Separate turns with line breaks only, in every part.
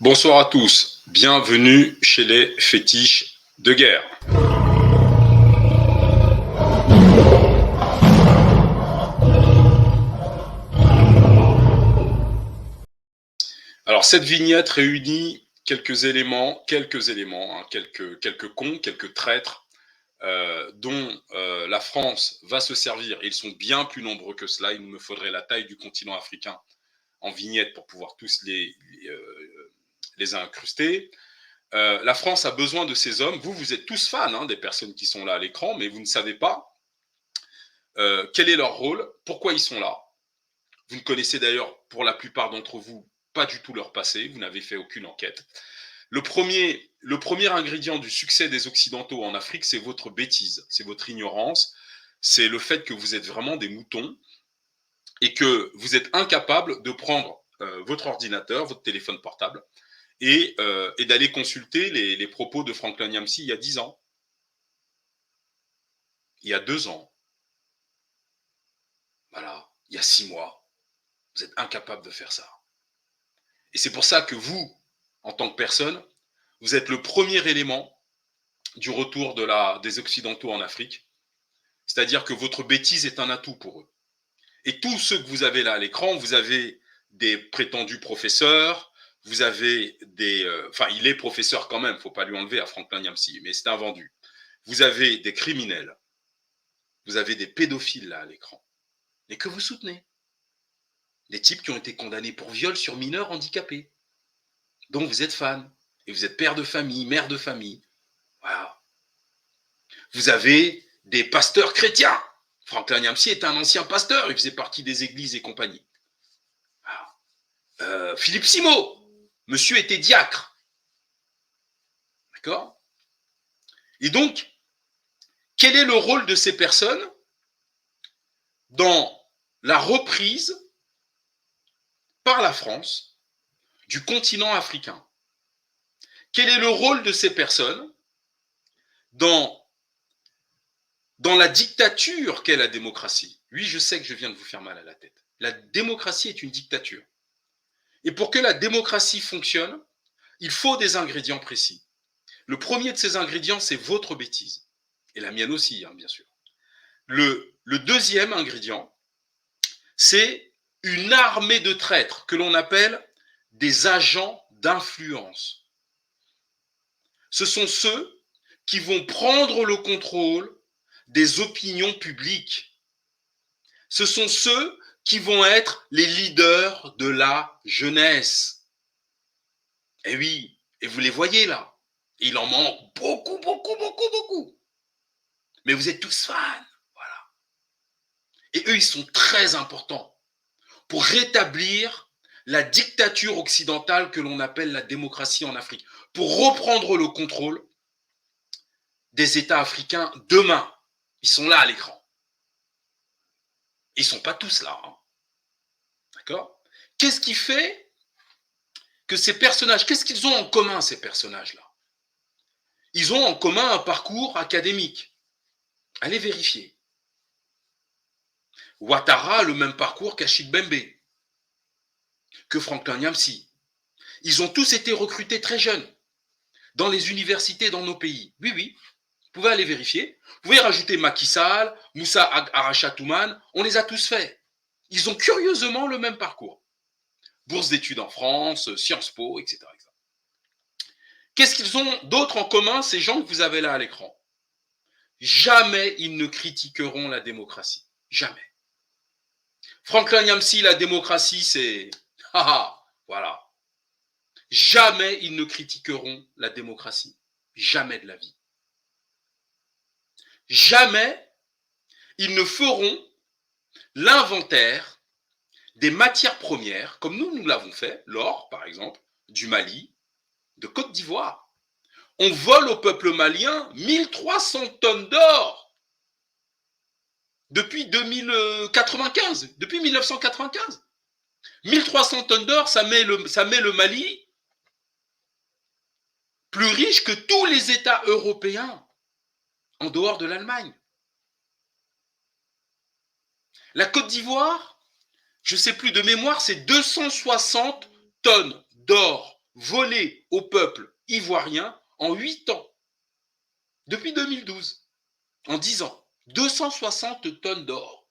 Bonsoir à tous, bienvenue chez les fétiches de guerre. Alors cette vignette réunit quelques éléments, quelques cons, quelques traîtres dont la France va se servir. Ils sont bien plus nombreux que cela, il me faudrait la taille du continent africain en vignettes pour pouvoir tous les incruster. La France a besoin de ces hommes. Vous êtes tous fans des personnes qui sont là à l'écran, mais vous ne savez pas quel est leur rôle, pourquoi ils sont là. Vous ne connaissez d'ailleurs, pour la plupart d'entre vous, pas du tout leur passé, vous n'avez fait aucune enquête. Le premier ingrédient du succès des Occidentaux en Afrique, c'est votre bêtise, c'est votre ignorance, c'est le fait que vous êtes vraiment des moutons et que vous êtes incapables de prendre votre ordinateur, votre téléphone portable, et d'aller consulter les propos de Franklin Nyamsi il y a 10 ans, il y a 2 ans, voilà, il y a 6 mois. Vous êtes incapable de faire ça. Et c'est pour ça que vous, en tant que personne, vous êtes le premier élément du retour des Occidentaux en Afrique. C'est-à-dire que votre bêtise est un atout pour eux. Et tous ceux que vous avez là à l'écran, vous avez des prétendus professeurs, vous avez il est professeur quand même, il ne faut pas lui enlever à Franklin Nyamsi, mais c'est un vendu. Vous avez des criminels, vous avez des pédophiles là à l'écran, et que vous soutenez. Des types qui ont été condamnés pour viol sur mineurs handicapés, dont vous êtes fan, et vous êtes père de famille, mère de famille. Voilà. Vous avez des pasteurs chrétiens. Franklin Nyamsi est un ancien pasteur, il faisait partie des églises et compagnie. Voilà. Philippe Simo, monsieur était diacre. D'accord? Et donc, quel est le rôle de ces personnes dans la reprise par la France du continent africain? Quel est le rôle de ces personnes dans la dictature qu'est la démocratie? Oui, je sais que je viens de vous faire mal à la tête. La démocratie est une dictature. Et pour que la démocratie fonctionne, il faut des ingrédients précis. Le premier de ces ingrédients, c'est votre bêtise. Et la mienne aussi, bien sûr. Le deuxième ingrédient, c'est une armée de traîtres que l'on appelle des agents d'influence. Ce sont ceux qui vont prendre le contrôle des opinions publiques. Ce sont ceux qui vont être les leaders de la jeunesse. Et oui, et vous les voyez là. Il en manque beaucoup, beaucoup, beaucoup, beaucoup. Mais vous êtes tous fans. Voilà. Et eux, ils sont très importants pour rétablir la dictature occidentale que l'on appelle la démocratie en Afrique, pour reprendre le contrôle des États africains demain. Ils sont là à l'écran. Ils ne sont pas tous là. D'accord? Qu'est-ce qui fait que ces personnages, qu'est-ce qu'ils ont en commun, ces personnages-là? Ils ont en commun un parcours académique. Allez vérifier. Ouattara a le même parcours qu'Achille Bembe, que Franklin Nyamsi. Ils ont tous été recrutés très jeunes dans les universités dans nos pays. Oui, oui, vous pouvez aller vérifier. Vous pouvez rajouter Macky Sall, Moussa Arachatouman, on les a tous faits. Ils ont curieusement le même parcours. Bourse d'études en France, Sciences Po, etc. Qu'est-ce qu'ils ont d'autre en commun, ces gens que vous avez là à l'écran? Jamais ils ne critiqueront la démocratie. Jamais. Franklin Nyamsi, la démocratie, c'est... voilà. Jamais ils ne critiqueront la démocratie. Jamais de la vie. Jamais ils ne feront l'inventaire des matières premières, comme nous l'avons fait, l'or, par exemple, du Mali, de Côte d'Ivoire. On vole au peuple malien 1300 tonnes d'or depuis 2095, depuis 1995. 1300 tonnes d'or, ça met le Mali plus riche que tous les États européens en dehors de l'Allemagne. La Côte d'Ivoire, je ne sais plus de mémoire, c'est 260 tonnes d'or volé au peuple ivoirien en 8 ans, depuis 2012, en 10 ans. 260 tonnes d'or.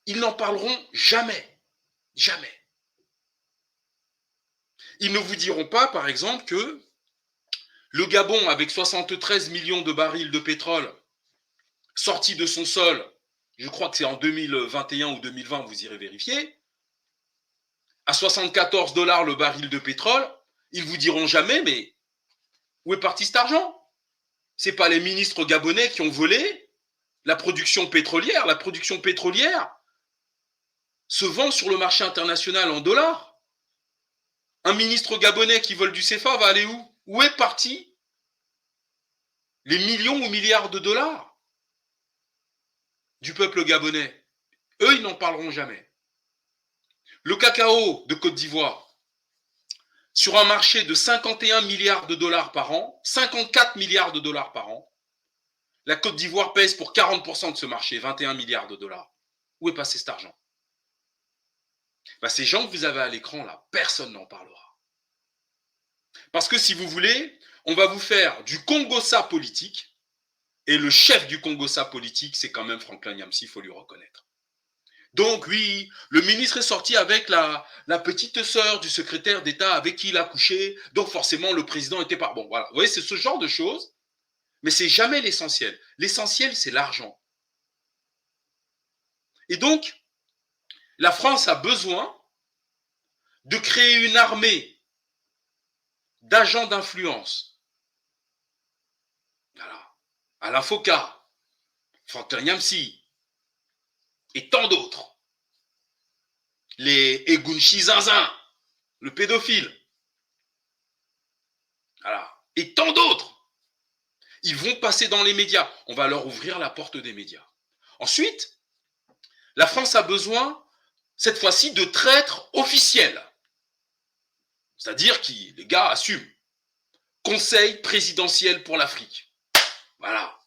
Ils n'en parleront jamais. Jamais. Ils ne vous diront pas, par exemple, que le Gabon, avec 73 millions de barils de pétrole sortis de son sol, je crois que c'est en 2021 ou 2020, vous irez vérifier, à 74 $ le baril de pétrole, ils vous diront jamais, mais où est parti cet argent? Ce n'est pas les ministres gabonais qui ont volé la production pétrolière. La production pétrolière se vend sur le marché international en dollars. Un ministre gabonais qui vole du CFA va aller où? Où est parti les millions ou milliards de dollars du peuple gabonais? Eux, ils n'en parleront jamais. Le cacao de Côte d'Ivoire, sur un marché de 51 milliards de dollars par an, 54 milliards de dollars par an, la Côte d'Ivoire pèse pour 40% de ce marché, 21 milliards de dollars. Où est passé cet argent? Ces gens que vous avez à l'écran là, personne n'en parlera. Parce que si vous voulez, on va vous faire du Congossa politique, et le chef du Congossa politique, c'est quand même Franklin Nyamsi, il faut lui reconnaître. Donc oui, le ministre est sorti avec la petite sœur du secrétaire d'État avec qui il a couché, donc forcément le président était pas... Bon voilà, vous voyez, c'est ce genre de choses, mais c'est jamais l'essentiel. L'essentiel, c'est l'argent. Et donc, la France a besoin de créer une armée d'agents d'influence. Voilà. Alain Foka, Franklin Nyamsi, et tant d'autres. Les Egunshi Zinzin, le pédophile. Voilà. Et tant d'autres. Ils vont passer dans les médias. On va leur ouvrir la porte des médias. Ensuite, la France a besoin, cette fois-ci, de traîtres officiels. C'est-à-dire que les gars assument. Conseil présidentiel pour l'Afrique. Voilà.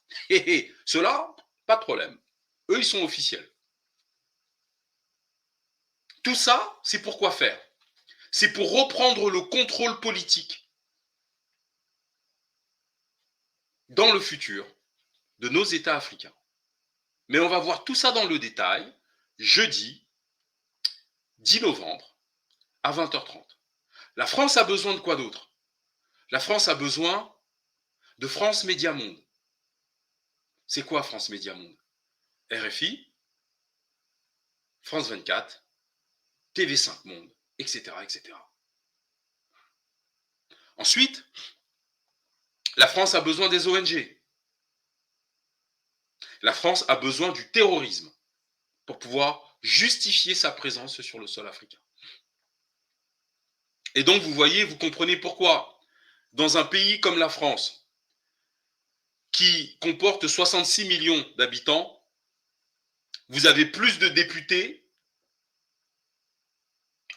Ceux-là, pas de problème. Eux, ils sont officiels. Tout ça, c'est pour quoi faire? C'est pour reprendre le contrôle politique dans le futur de nos États africains. Mais on va voir tout ça dans le détail jeudi 10 novembre à 20h30. La France a besoin de quoi d'autre? La France a besoin de France Média Monde. C'est quoi France Média Monde? RFI, France 24, TV5 Monde, etc., etc. Ensuite, la France a besoin des ONG. La France a besoin du terrorisme pour pouvoir justifier sa présence sur le sol africain. Et donc, vous voyez, vous comprenez pourquoi, dans un pays comme la France, qui comporte 66 millions d'habitants, vous avez plus de députés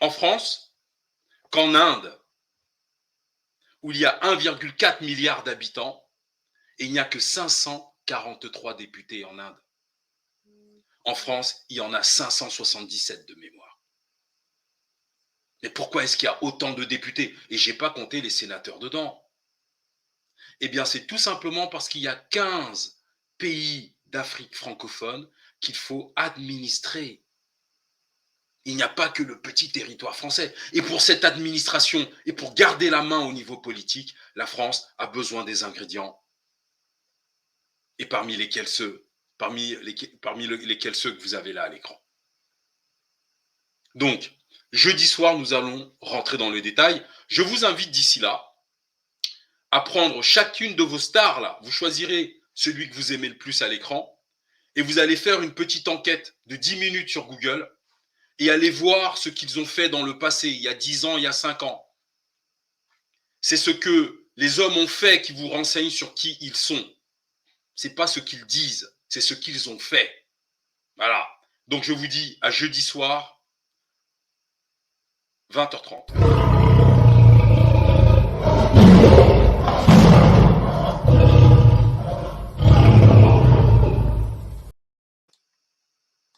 en France qu'en Inde, où il y a 1,4 milliard d'habitants, et il n'y a que 543 députés en Inde. En France, il y en a 577 de mémoire. Mais pourquoi est-ce qu'il y a autant de députés? Et je n'ai pas compté les sénateurs dedans. Eh bien, c'est tout simplement parce qu'il y a 15 pays d'Afrique francophone qu'il faut administrer. Il n'y a pas que le petit territoire français. Et pour cette administration et pour garder la main au niveau politique, la France a besoin des ingrédients. Et parmi lesquels ceux que vous avez là à l'écran. Donc, jeudi soir, nous allons rentrer dans le détail. Je vous invite d'ici là à prendre chacune de vos stars là. Vous choisirez celui que vous aimez le plus à l'écran et vous allez faire une petite enquête de 10 minutes sur Google et aller voir ce qu'ils ont fait dans le passé, il y a 10 ans, il y a 5 ans. C'est ce que les hommes ont fait qui vous renseigne sur qui ils sont. Ce n'est pas ce qu'ils disent, c'est ce qu'ils ont fait. Voilà. Donc je vous dis à jeudi soir, 20h30.